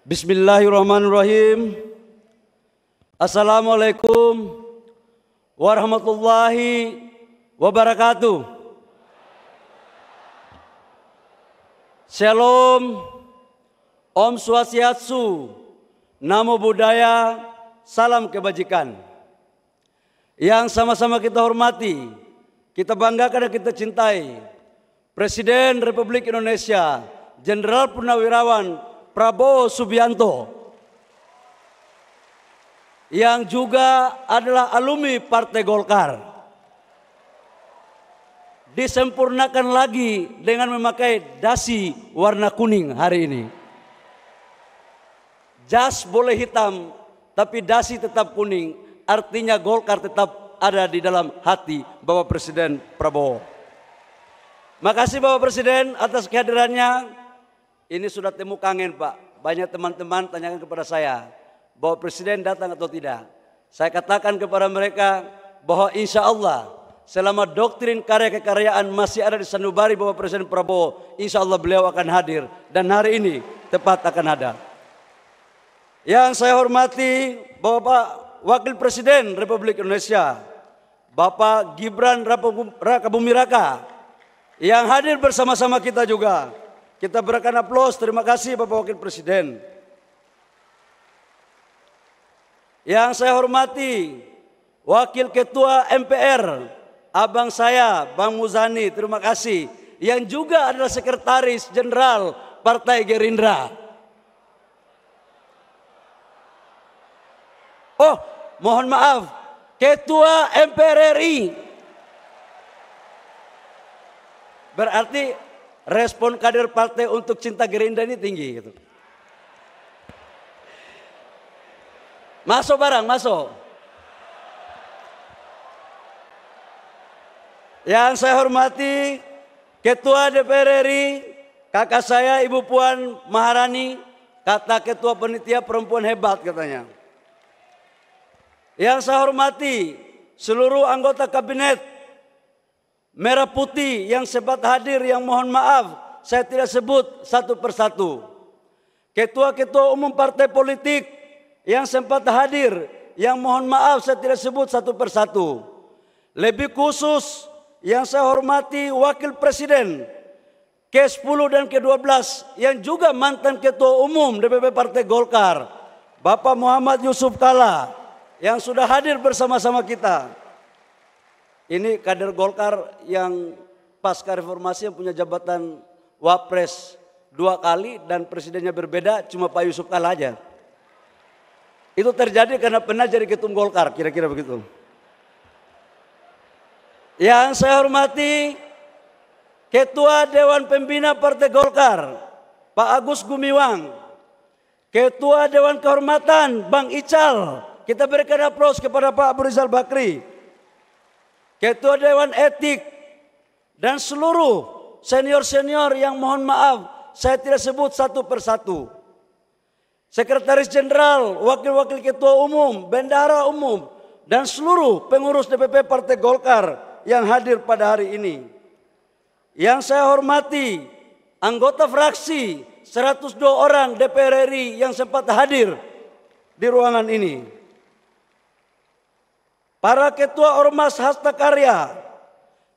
Bismillahirrahmanirrahim. Assalamualaikum warahmatullahi wabarakatuh. Shalom, Om Swastiastu, Namo Buddhaya, salam kebajikan. Yang sama-sama kita hormati, kita banggakan dan kita cintai Presiden Republik Indonesia, Jenderal Purnawirawan Prabowo Subianto, yang juga adalah alumni Partai Golkar, disempurnakan lagi dengan memakai dasi warna kuning hari ini. Jas boleh hitam, tapi dasi tetap kuning, artinya Golkar tetap ada di dalam hati Bapak Presiden Prabowo. Makasih Bapak Presiden atas kehadirannya. Ini sudah temu kangen Pak. Banyak teman-teman tanyakan kepada saya, bahwa Presiden datang atau tidak. Saya katakan kepada mereka bahwa insya Allah selama doktrin karya kekaryaan masih ada di sanubari Bapak Presiden Prabowo, insya Allah beliau akan hadir. Dan hari ini tepat akan ada. Yang saya hormati Bapak Wakil Presiden Republik Indonesia, Bapak Gibran Rakabuming Raka, yang hadir bersama-sama kita juga. Kita berikan aplaus, terima kasih Bapak Wakil Presiden. Yang saya hormati Wakil Ketua MPR, abang saya Bang Muzani, terima kasih. Yang juga adalah Sekretaris Jenderal Partai Gerindra. Oh, mohon maaf, Ketua MPR RI. Berarti respon kader partai untuk cinta Gerindra ini tinggi gitu. Masuk barang, masuk. Yang saya hormati Ketua DPR RI, kakak saya Ibu Puan Maharani, kata Ketua Panitia Perempuan hebat katanya. Yang saya hormati seluruh anggota kabinet Merah Putih yang sempat hadir, yang mohon maaf saya tidak sebut satu persatu. Ketua-ketua umum partai politik yang sempat hadir, yang mohon maaf saya tidak sebut satu persatu. Lebih khusus yang saya hormati Wakil Presiden ke-10 dan ke-12 yang juga mantan Ketua Umum DPP Partai Golkar, Bapak Muhammad Yusuf Kalla, yang sudah hadir bersama-sama kita. Ini kader Golkar yang pasca reformasi yang punya jabatan Wapres 2 kali dan presidennya berbeda, cuma Pak Yusuf Kalla aja. Itu terjadi karena pernah jadi ketum Golkar, kira-kira begitu. Yang saya hormati Ketua Dewan Pembina Partai Golkar, Pak Agus Gumiwang. Ketua Dewan Kehormatan, Bang Ical. Kita berikan aplaus kepada Pak Abu Rizal Bakri. Ketua Dewan Etik dan seluruh senior-senior yang mohon maaf saya tidak sebut satu persatu. Sekretaris Jenderal, wakil-wakil ketua umum, bendahara umum, dan seluruh pengurus DPP Partai Golkar yang hadir pada hari ini. Yang saya hormati anggota fraksi 102 orang DPR RI yang sempat hadir di ruangan ini. Para ketua Ormas Hasta Karya,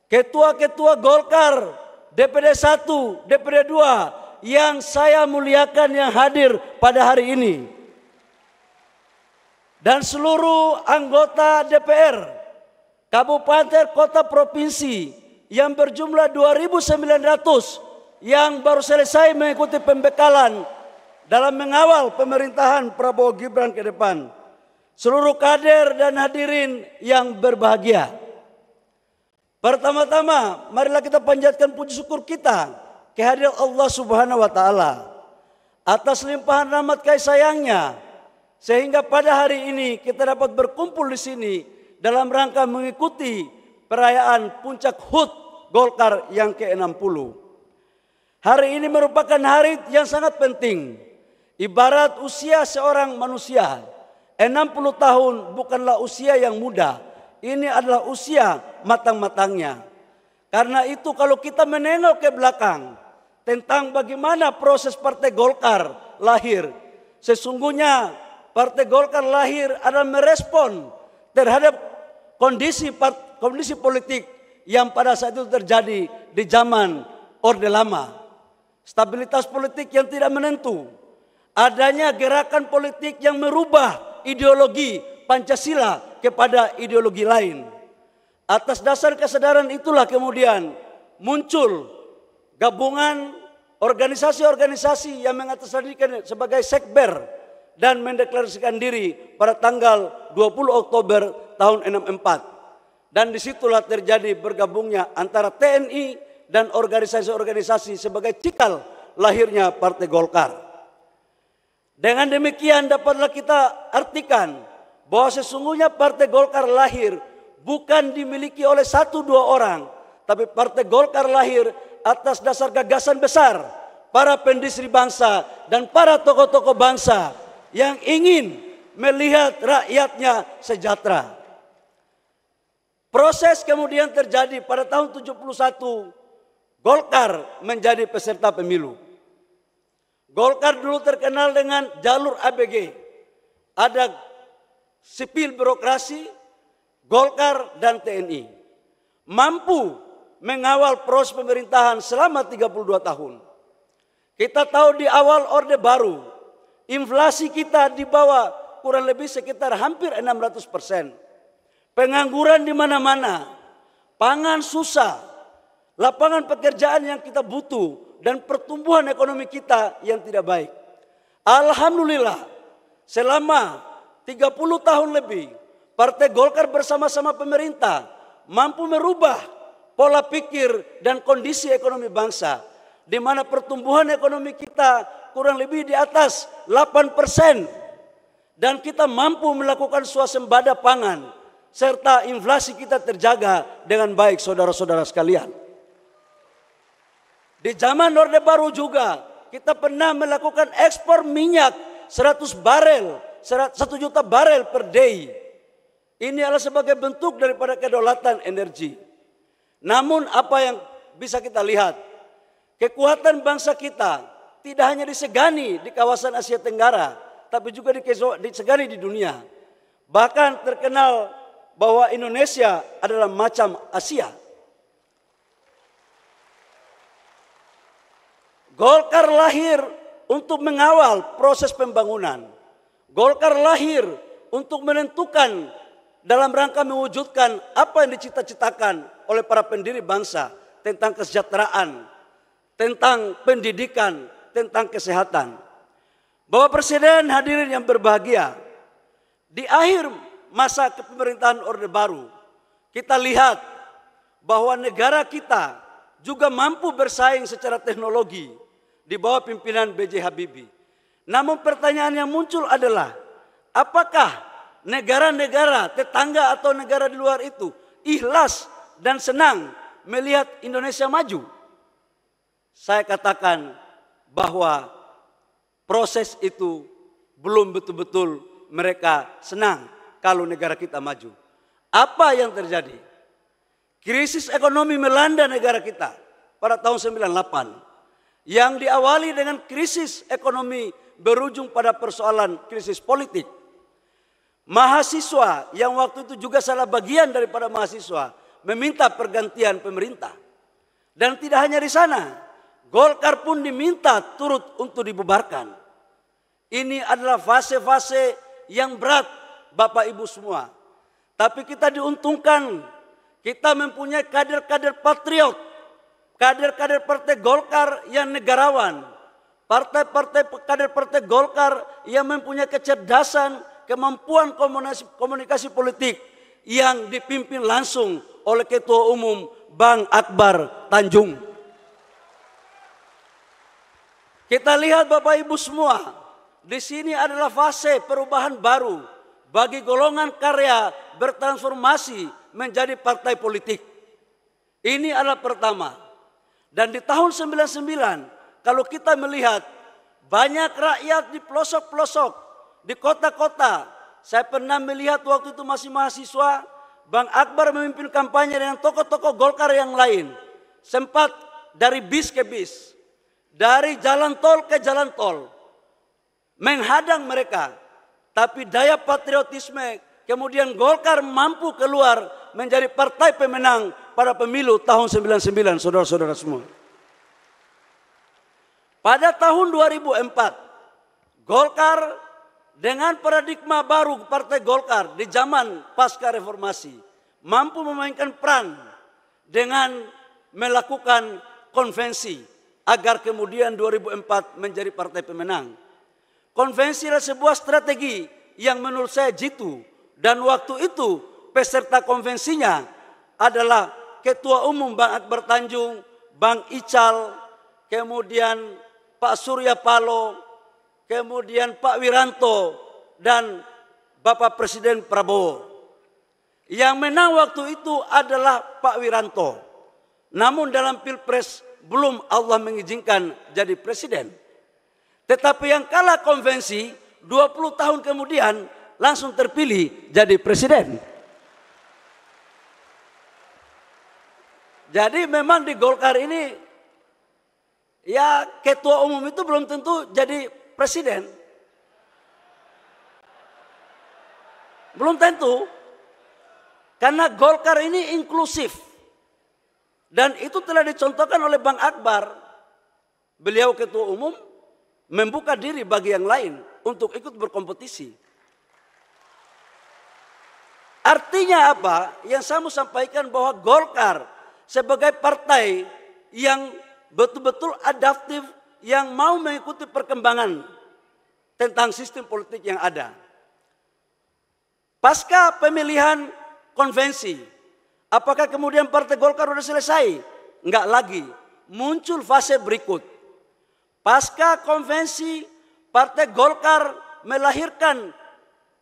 ketua-ketua Golkar, DPD 1, DPD 2, yang saya muliakan yang hadir pada hari ini. Dan seluruh anggota DPR, kabupaten, kota, provinsi, yang berjumlah 2.900, yang baru selesai mengikuti pembekalan dalam mengawal pemerintahan Prabowo Gibran ke depan. Seluruh kader dan hadirin yang berbahagia. Pertama-tama, marilah kita panjatkan puji syukur kita kehadiran Allah Subhanahu wa Ta'ala atas limpahan rahmat kasih sayangnya, sehingga pada hari ini kita dapat berkumpul di sini dalam rangka mengikuti perayaan puncak HUT Golkar yang ke-60. Hari ini merupakan hari yang sangat penting. Ibarat usia seorang manusia, 60 tahun bukanlah usia yang muda. Ini adalah usia matang-matangnya. Karena itu kalau kita menengok ke belakang tentang bagaimana proses Partai Golkar lahir, sesungguhnya Partai Golkar lahir adalah merespon terhadap kondisi politik yang pada saat itu terjadi di zaman Orde Lama. Stabilitas politik yang tidak menentu, adanya gerakan politik yang merubah ideologi Pancasila kepada ideologi lain. Atas dasar kesadaran itulah kemudian muncul gabungan organisasi-organisasi yang mengatasnamakan sebagai Sekber dan mendeklarasikan diri pada tanggal 20 Oktober tahun 64. Dan disitulah terjadi bergabungnya antara TNI dan organisasi-organisasi sebagai cikal lahirnya Partai Golkar. Dengan demikian dapatlah kita artikan bahwa sesungguhnya Partai Golkar lahir bukan dimiliki oleh 1-2 orang, tapi Partai Golkar lahir atas dasar gagasan besar para pendisri bangsa dan para tokoh-tokoh bangsa yang ingin melihat rakyatnya sejahtera. Proses kemudian terjadi pada tahun 71, Golkar menjadi peserta pemilu. Golkar dulu terkenal dengan jalur ABG. Ada sipil birokrasi, Golkar dan TNI. Mampu mengawal proses pemerintahan selama 32 tahun. Kita tahu di awal Orde Baru, inflasi kita di bawah kurang lebih sekitar hampir 600%. Pengangguran di mana-mana, pangan susah, lapangan pekerjaan yang kita butuh, dan pertumbuhan ekonomi kita yang tidak baik. Alhamdulillah, selama 30 tahun lebih, Partai Golkar bersama-sama pemerintah mampu merubah pola pikir dan kondisi ekonomi bangsa, di mana pertumbuhan ekonomi kita kurang lebih di atas 8%, dan kita mampu melakukan swasembada pangan, serta inflasi kita terjaga dengan baik, saudara-saudara sekalian. Di zaman Orde Baru juga kita pernah melakukan ekspor minyak 100 juta barel per day. Ini adalah sebagai bentuk daripada kedaulatan energi. Namun apa yang bisa kita lihat, kekuatan bangsa kita tidak hanya disegani di kawasan Asia Tenggara, tapi juga disegani di dunia. Bahkan terkenal bahwa Indonesia adalah macam Asia. Golkar lahir untuk mengawal proses pembangunan. Golkar lahir untuk menentukan dalam rangka mewujudkan apa yang dicita-citakan oleh para pendiri bangsa tentang kesejahteraan, tentang pendidikan, tentang kesehatan. Bapak Presiden, hadirin yang berbahagia, di akhir masa kepemerintahan Orde Baru, kita lihat bahwa negara kita juga mampu bersaing secara teknologi di bawah pimpinan B.J. Habibie. Namun pertanyaan yang muncul adalah, apakah negara-negara tetangga atau negara di luar itu ikhlas dan senang melihat Indonesia maju? Saya katakan bahwa proses itu belum betul-betul mereka senang kalau negara kita maju. Apa yang terjadi? Krisis ekonomi melanda negara kita pada tahun 98 yang diawali dengan krisis ekonomi berujung pada persoalan krisis politik. Mahasiswa yang waktu itu juga salah bagian daripada mahasiswa meminta pergantian pemerintah. Dan tidak hanya di sana, Golkar pun diminta turut untuk dibubarkan. Ini adalah fase-fase yang berat Bapak Ibu semua. Tapi kita diuntungkan, kita mempunyai kader-kader patriot, kader-kader Partai Golkar yang negarawan, kader Partai Golkar yang mempunyai kecerdasan, kemampuan komunikasi politik yang dipimpin langsung oleh Ketua Umum Bang Akbar Tanjung. Kita lihat Bapak Ibu semua, di sini adalah fase perubahan baru bagi golongan karya bertransformasi menjadi partai politik. Ini adalah pertama. Dan di tahun 99, kalau kita melihat banyak rakyat di pelosok-pelosok, di kota-kota, saya pernah melihat waktu itu masih mahasiswa, Bang Akbar memimpin kampanye dengan tokoh-tokoh Golkar yang lain. Sempat dari bis ke bis, dari jalan tol ke jalan tol, menghadang mereka. Tapi daya patriotisme, kemudian Golkar mampu keluar menjadi partai pemenang pada pemilu tahun 99, saudara-saudara semua. Pada tahun 2004, Golkar dengan paradigma baru Partai Golkar di zaman pasca reformasi mampu memainkan peran dengan melakukan konvensi agar kemudian 2004 menjadi partai pemenang. Konvensi adalah sebuah strategi yang menurut saya jitu, dan waktu itu peserta konvensinya adalah Ketua Umum Bang Akbar Tanjung, Bang Ical, kemudian Pak Surya Paloh, kemudian Pak Wiranto, dan Bapak Presiden Prabowo. Yang menang waktu itu adalah Pak Wiranto. Namun dalam Pilpres belum Allah mengizinkan jadi presiden. Tetapi yang kalah konvensi 20 tahun kemudian langsung terpilih jadi presiden. Jadi memang di Golkar ini ya ketua umum itu belum tentu jadi presiden. Belum tentu. Karena Golkar ini inklusif. Dan itu telah dicontohkan oleh Bang Akbar. Beliau ketua umum membuka diri bagi yang lain untuk ikut berkompetisi. Artinya apa? Yang saya mau sampaikan bahwa Golkar sebagai partai yang betul-betul adaptif, yang mau mengikuti perkembangan tentang sistem politik yang ada. Pasca pemilihan konvensi, apakah kemudian Partai Golkar sudah selesai? Enggak lagi. Muncul fase berikut. Pasca konvensi, Partai Golkar melahirkan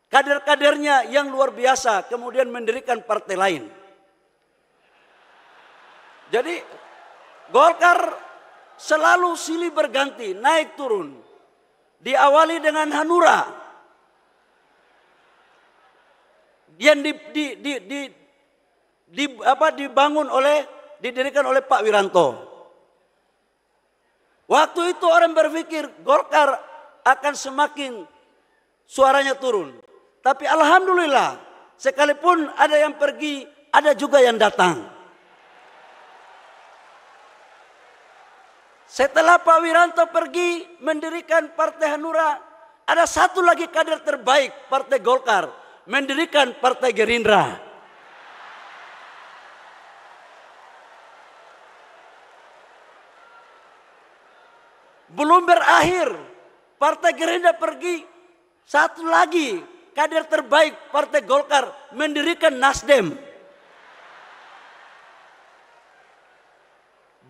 kader-kadernya yang luar biasa, kemudian mendirikan partai lain. Jadi Golkar selalu silih berganti, naik turun. Diawali dengan Hanura yang didirikan oleh Pak Wiranto. Waktu itu orang berpikir Golkar akan semakin suaranya turun. Tapi alhamdulillah, sekalipun ada yang pergi, ada juga yang datang. Setelah Pak Wiranto pergi mendirikan Partai Hanura, ada satu lagi kader terbaik Partai Golkar, mendirikan Partai Gerindra. Belum berakhir, Partai Gerindra pergi, satu lagi kader terbaik Partai Golkar mendirikan Nasdem.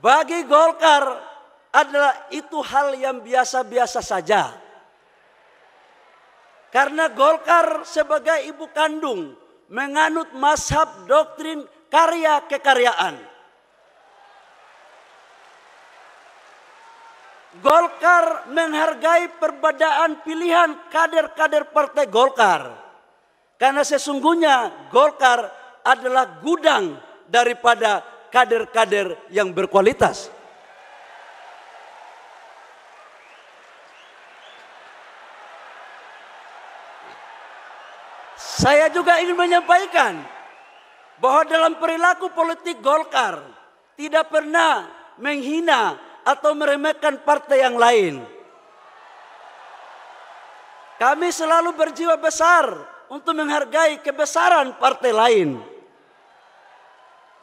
Bagi Golkar adalah itu hal yang biasa-biasa saja. Karena Golkar sebagai ibu kandung menganut mazhab doktrin karya kekaryaan. Golkar menghargai perbedaan pilihan kader-kader Partai Golkar. Karena sesungguhnya Golkar adalah gudang daripada kader-kader yang berkualitas. Saya juga ingin menyampaikan bahwa dalam perilaku politik Golkar tidak pernah menghina atau meremehkan partai yang lain. Kami selalu berjiwa besar untuk menghargai kebesaran partai lain.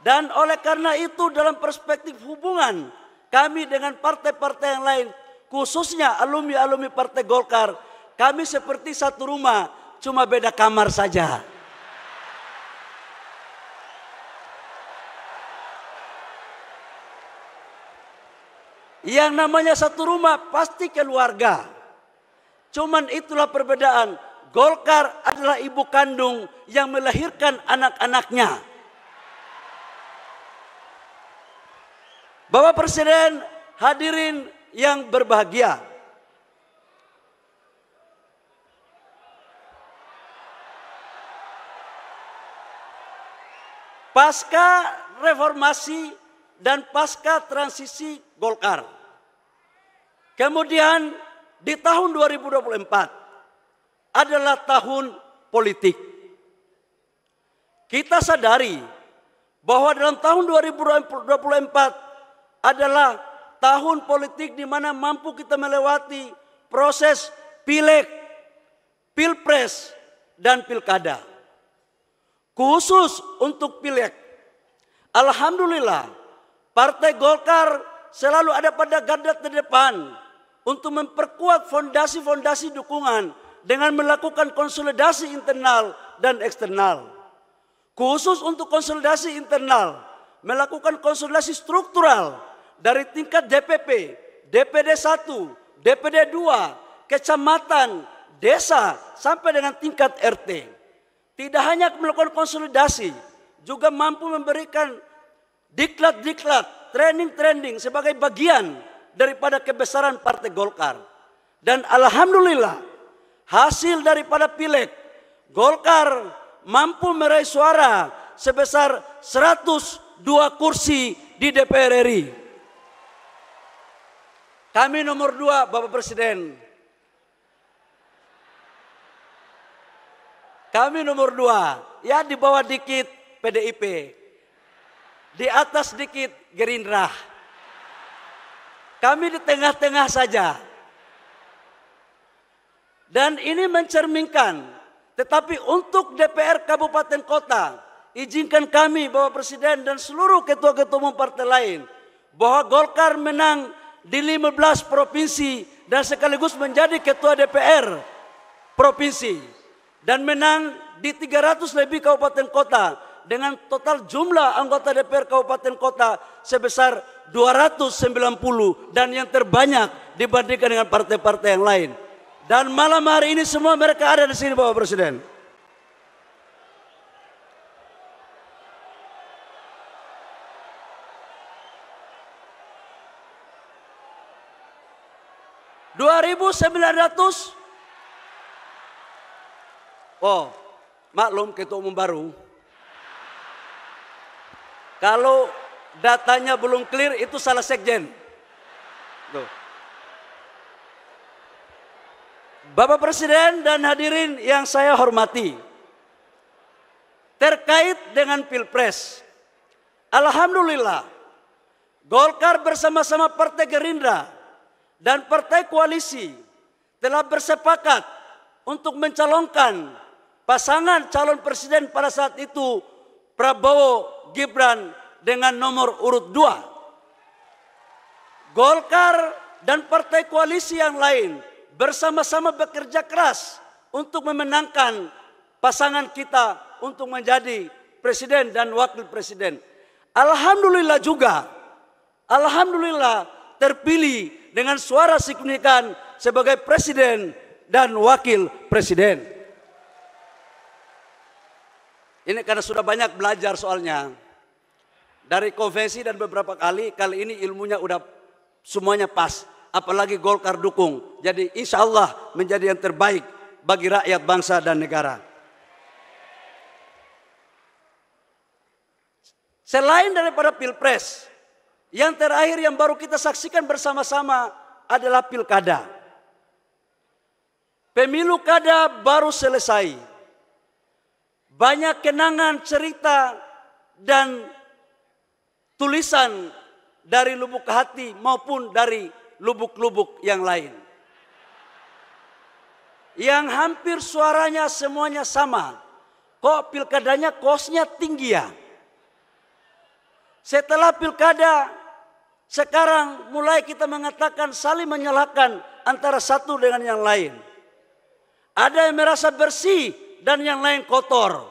Dan oleh karena itu dalam perspektif hubungan kami dengan partai-partai yang lain, khususnya alumni-alumni Partai Golkar, kami seperti satu rumah, cuma beda kamar saja. Yang namanya satu rumah pasti keluarga. Cuman itulah perbedaan. Golkar adalah ibu kandung yang melahirkan anak-anaknya. Bapak Presiden, hadirin yang berbahagia. Pasca reformasi dan pasca transisi Golkar, kemudian di tahun 2024 adalah tahun politik. Kita sadari bahwa dalam tahun 2024 adalah tahun politik di mana mampu kita melewati proses pileg, pilpres, dan pilkada. Khusus untuk pileg, alhamdulillah Partai Golkar selalu ada pada garda terdepan untuk memperkuat fondasi-fondasi dukungan dengan melakukan konsolidasi internal dan eksternal. Khusus untuk konsolidasi internal, melakukan konsolidasi struktural dari tingkat DPP, DPD 1, DPD 2, kecamatan, desa, sampai dengan tingkat RT. Tidak hanya melakukan konsolidasi, juga mampu memberikan diklat-diklat, training-training sebagai bagian daripada kebesaran Partai Golkar. Dan alhamdulillah, hasil daripada pileg, Golkar mampu meraih suara sebesar 102 kursi di DPR RI. Kami nomor 2, Bapak Presiden. Kami nomor 2, ya di bawah dikit PDIP. Di atas dikit Gerindra. Kami di tengah-tengah saja. Dan ini mencerminkan, tetapi untuk DPR Kabupaten Kota, izinkan kami Bapak Presiden dan seluruh ketua-ketua umum partai lain, bahwa Golkar menang di 15 provinsi dan sekaligus menjadi ketua DPR provinsi. Dan menang di 300 lebih kabupaten kota dengan total jumlah anggota DPR kabupaten kota sebesar 290 dan yang terbanyak dibandingkan dengan partai-partai yang lain. Dan malam hari ini semua mereka ada di sini Bapak Presiden. Oh, maklum ketua umum baru. Kalau datanya belum clear itu salah sekjen. Tuh. Bapak Presiden dan hadirin yang saya hormati, terkait dengan Pilpres, alhamdulillah Golkar bersama-sama Partai Gerindra dan Partai Koalisi telah bersepakat untuk mencalonkan pasangan calon presiden pada saat itu Prabowo Gibran dengan nomor urut 2. Golkar dan partai koalisi yang lain bersama-sama bekerja keras untuk memenangkan pasangan kita untuk menjadi presiden dan wakil presiden. Alhamdulillah juga, alhamdulillah terpilih dengan suara signifikan sebagai presiden dan wakil presiden. Ini karena sudah banyak belajar soalnya. Dari konvensi dan beberapa kali ini ilmunya udah semuanya pas. Apalagi Golkar dukung. Jadi insya Allah menjadi yang terbaik bagi rakyat bangsa dan negara. Selain daripada Pilpres, yang terakhir yang baru kita saksikan bersama-sama adalah Pilkada. Pemilu kada baru selesai. Banyak kenangan, cerita, dan tulisan dari lubuk hati maupun dari lubuk-lubuk yang lain. Yang hampir suaranya semuanya sama. Kok pilkadanya kosnya tinggi ya? Setelah pilkada, sekarang mulai kita mengatakan saling menyalahkan antara satu dengan yang lain. Ada yang merasa bersih dan yang lain kotor.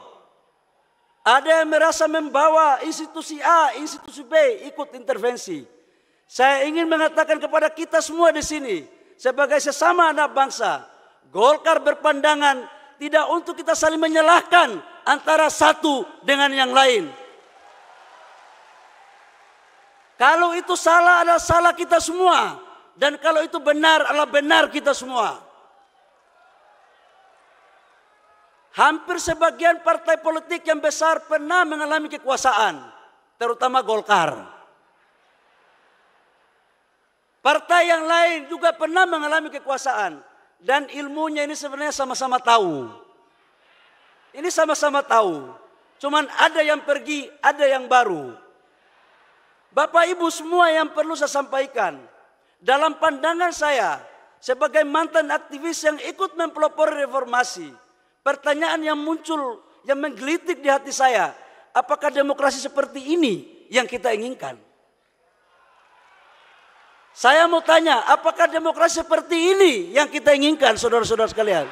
Ada yang merasa membawa institusi A, institusi B ikut intervensi. Saya ingin mengatakan kepada kita semua di sini sebagai sesama anak bangsa, Golkar berpandangan tidak untuk kita saling menyalahkan antara satu dengan yang lain. Kalau itu salah adalah salah kita semua, dan kalau itu benar adalah benar kita semua. Hampir sebagian partai politik yang besar pernah mengalami kekuasaan, terutama Golkar. Partai yang lain juga pernah mengalami kekuasaan. Dan ilmunya ini sebenarnya sama-sama tahu. Ini sama-sama tahu. Cuman ada yang pergi, ada yang baru. Bapak Ibu semua yang perlu saya sampaikan. Dalam pandangan saya, sebagai mantan aktivis yang ikut mempelopori reformasi. Pertanyaan yang muncul, yang menggelitik di hati saya. Apakah demokrasi seperti ini yang kita inginkan? Saya mau tanya, apakah demokrasi seperti ini yang kita inginkan, saudara-saudara sekalian?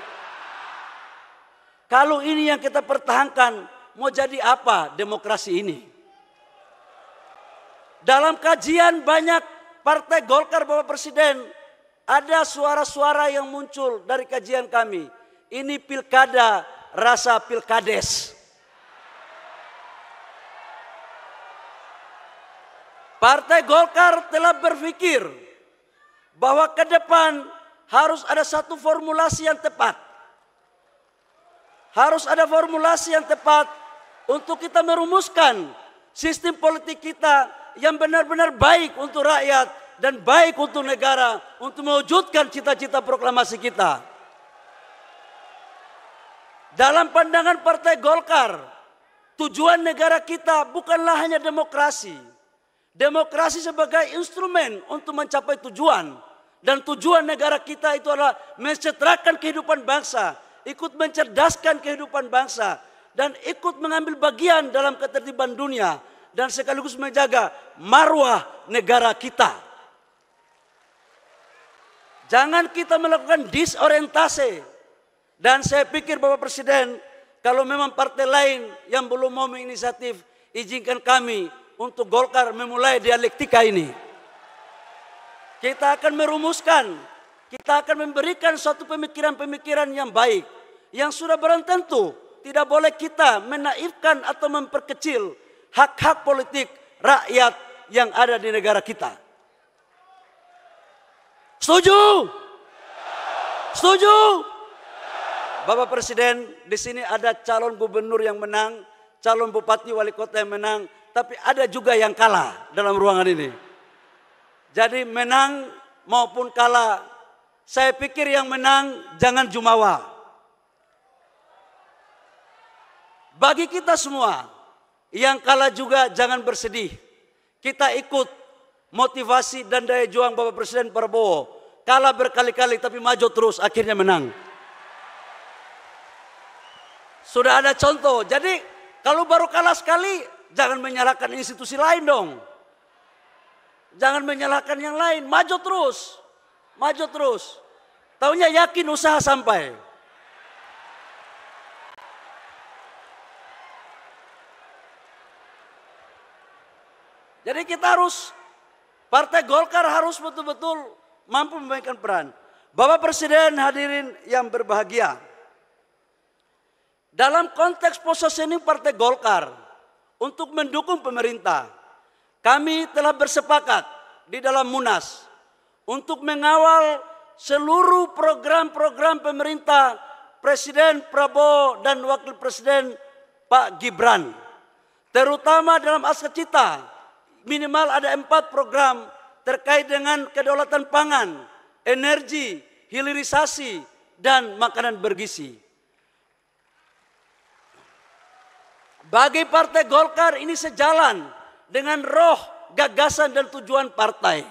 Kalau ini yang kita pertahankan, mau jadi apa demokrasi ini? Dalam kajian banyak Partai Golkar, Bapak Presiden, ada suara-suara yang muncul dari kajian kami. Ini pilkada rasa pilkades. Partai Golkar telah berpikir bahwa ke depan harus ada satu formulasi yang tepat. Harus ada formulasi yang tepat untuk kita merumuskan sistem politik kita yang benar-benar baik untuk rakyat dan baik untuk negara untuk mewujudkan cita-cita proklamasi kita. Dalam pandangan Partai Golkar, tujuan negara kita bukanlah hanya demokrasi. Demokrasi sebagai instrumen untuk mencapai tujuan. Dan tujuan negara kita itu adalah mensejahterakan kehidupan bangsa. Ikut mencerdaskan kehidupan bangsa. Dan ikut mengambil bagian dalam ketertiban dunia. Dan sekaligus menjaga marwah negara kita. Jangan kita melakukan disorientasi. Dan saya pikir Bapak Presiden, kalau memang partai lain yang belum mau menginisiatif, izinkan kami untuk Golkar memulai dialektika ini. Kita akan merumuskan, kita akan memberikan suatu pemikiran-pemikiran yang baik, yang sudah barang tentu tidak boleh kita menaifkan atau memperkecil hak-hak politik rakyat yang ada di negara kita. Setuju? Setuju? Bapak Presiden, di sini ada calon gubernur yang menang, calon bupati wali kota yang menang, tapi ada juga yang kalah dalam ruangan ini. Jadi menang maupun kalah, saya pikir yang menang jangan jumawa. Bagi kita semua, yang kalah juga jangan bersedih. Kita ikut motivasi dan daya juang Bapak Presiden Prabowo. Kalah berkali-kali tapi maju terus, akhirnya menang. Sudah ada contoh, jadi kalau baru kalah sekali, jangan menyalahkan institusi lain dong. Jangan menyalahkan yang lain. Maju terus. Maju terus. Taunya yakin usaha sampai. Jadi kita harus, Partai Golkar harus betul-betul mampu memainkan peran. Bapak Presiden, hadirin yang berbahagia. Dalam konteks positioning Partai Golkar, untuk mendukung pemerintah, kami telah bersepakat di dalam Munas untuk mengawal seluruh program-program pemerintah Presiden Prabowo dan Wakil Presiden Pak Gibran. Terutama dalam aspek cita, minimal ada 4 program terkait dengan kedaulatan pangan, energi, hilirisasi, dan makanan bergizi. Bagi Partai Golkar ini sejalan dengan roh, gagasan dan tujuan partai.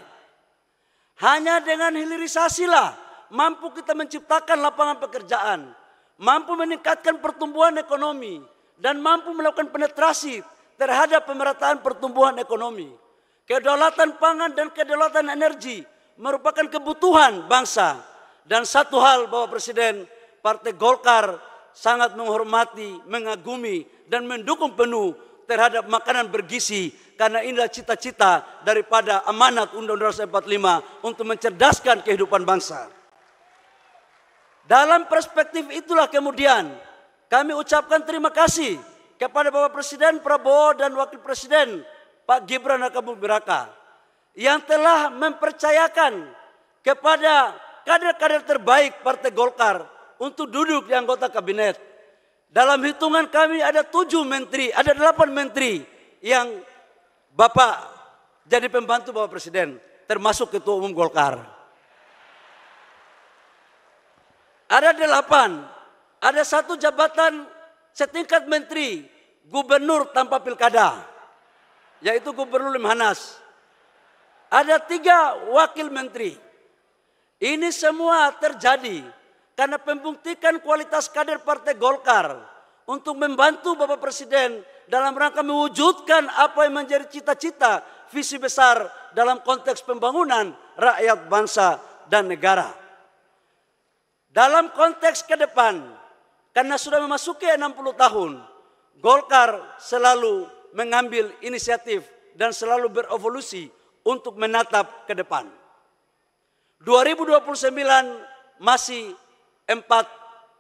Hanya dengan hilirisasilah mampu kita menciptakan lapangan pekerjaan, mampu meningkatkan pertumbuhan ekonomi, dan mampu melakukan penetrasi terhadap pemerataan pertumbuhan ekonomi. Kedaulatan pangan dan kedaulatan energi merupakan kebutuhan bangsa. Dan satu hal Bapak Presiden, Partai Golkar sangat menghormati, mengagumi, dan mendukung penuh terhadap makanan bergizi. Karena inilah cita-cita daripada amanat Undang-Undang 45 untuk mencerdaskan kehidupan bangsa. Dalam perspektif itulah kemudian kami ucapkan terima kasih kepada Bapak Presiden Prabowo dan Wakil Presiden Pak Gibran Rakabuming Raka yang telah mempercayakan kepada kader-kader terbaik Partai Golkar untuk duduk di anggota kabinet. Dalam hitungan kami ada 7 menteri, ada 8 menteri yang Bapak jadi pembantu Bapak Presiden. termasuk Ketua Umum Golkar. Ada 8, ada 1 jabatan setingkat menteri, gubernur tanpa pilkada, yaitu Gubernur Lemhanas. Ada 3 wakil menteri. Ini semua terjadi karena pembuktikan kualitas kader Partai Golkar untuk membantu Bapak Presiden dalam rangka mewujudkan apa yang menjadi cita-cita visi besar dalam konteks pembangunan rakyat, bangsa, dan negara. Dalam konteks ke depan, karena sudah memasuki 60 tahun, Golkar selalu mengambil inisiatif dan selalu berevolusi untuk menatap ke depan. 2029 masih 4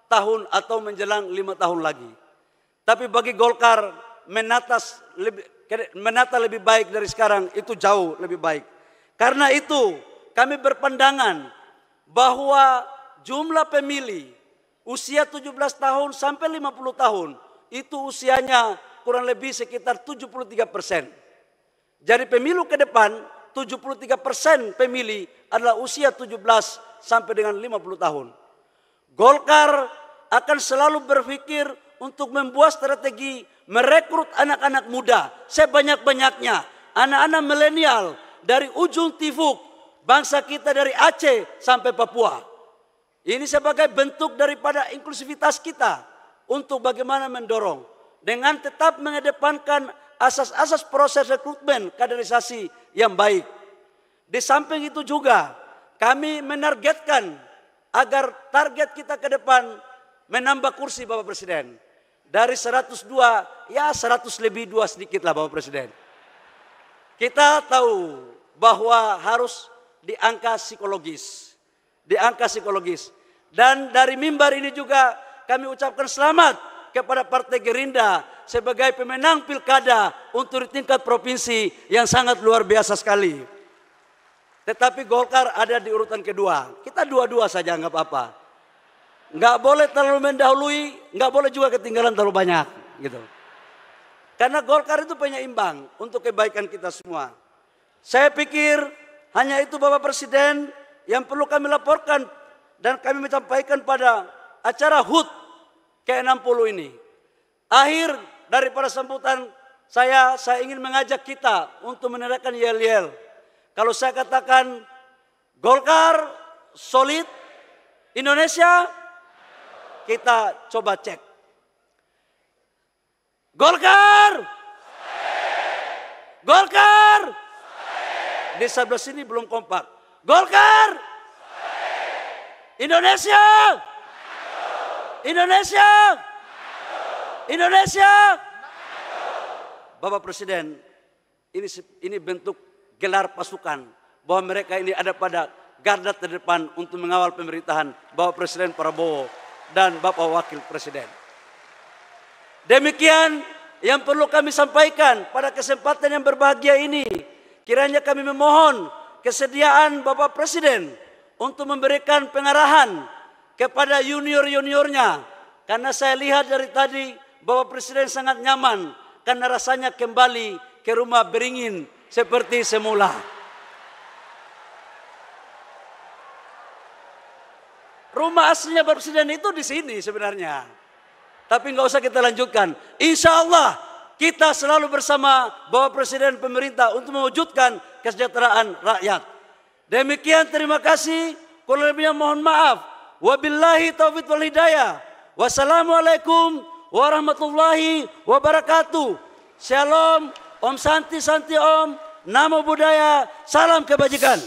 tahun atau menjelang 5 tahun lagi. Tapi bagi Golkar menata lebih baik dari sekarang itu jauh lebih baik. Karena itu kami berpandangan bahwa jumlah pemilih usia 17 tahun sampai 50 tahun itu usianya kurang lebih sekitar 73%. Jadi pemilu ke depan 73% pemilih adalah usia 17 sampai dengan 50 tahun. Golkar akan selalu berpikir untuk membuat strategi merekrut anak-anak muda sebanyak-banyaknya. Anak-anak milenial dari ujung tifuk bangsa kita dari Aceh sampai Papua. Ini sebagai bentuk daripada inklusivitas kita untuk bagaimana mendorong dengan tetap mengedepankan asas-asas proses rekrutmen kaderisasi yang baik. Di samping itu juga kami menargetkan agar target kita ke depan menambah kursi Bapak Presiden. Dari 102, ya 100 lebih 2 sedikit lah Bapak Presiden. Kita tahu bahwa harus di angka psikologis. Di angka psikologis. Dan dari mimbar ini juga kami ucapkan selamat kepada Partai Gerindra sebagai pemenang pilkada untuk di tingkat provinsi yang sangat luar biasa sekali. Tetapi Golkar ada di urutan kedua. Kita dua-dua saja nggak apa-apa. Nggak boleh terlalu mendahului, nggak boleh juga ketinggalan terlalu banyak, gitu. Karena Golkar itu penyeimbang untuk kebaikan kita semua. Saya pikir hanya itu Bapak Presiden yang perlu kami laporkan dan kami menyampaikan pada acara HUT ke-60 ini. Akhir daripada sambutan saya ingin mengajak kita untuk menandakan yel-yel. Kalau saya katakan Golkar solid, Indonesia, kita coba cek. Golkar, Golkar, di sebelah sini belum kompak. Golkar, Indonesia, Indonesia, Indonesia. Bapak Presiden, ini bentuk gelar pasukan bahwa mereka ini ada pada garda terdepan untuk mengawal pemerintahan Bapak Presiden Prabowo dan Bapak Wakil Presiden. Demikian yang perlu kami sampaikan pada kesempatan yang berbahagia ini. Kiranya kami memohon kesediaan Bapak Presiden untuk memberikan pengarahan kepada junior-juniornya. Karena saya lihat dari tadi Bapak Presiden sangat nyaman karena rasanya kembali ke rumah beringin seperti semula. Rumah aslinya Bapak Presiden itu di sini sebenarnya. Tapi nggak usah kita lanjutkan. Insya Allah kita selalu bersama Bapak Presiden pemerintah untuk mewujudkan kesejahteraan rakyat. Demikian, terima kasih. Kurang lebihnya mohon maaf. Wabillahi taufiq wal hidayah. Wassalamualaikum warahmatullahi wabarakatuh. Shalom, Om Santi Santi Om. Namo Buddhaya, salam kebajikan.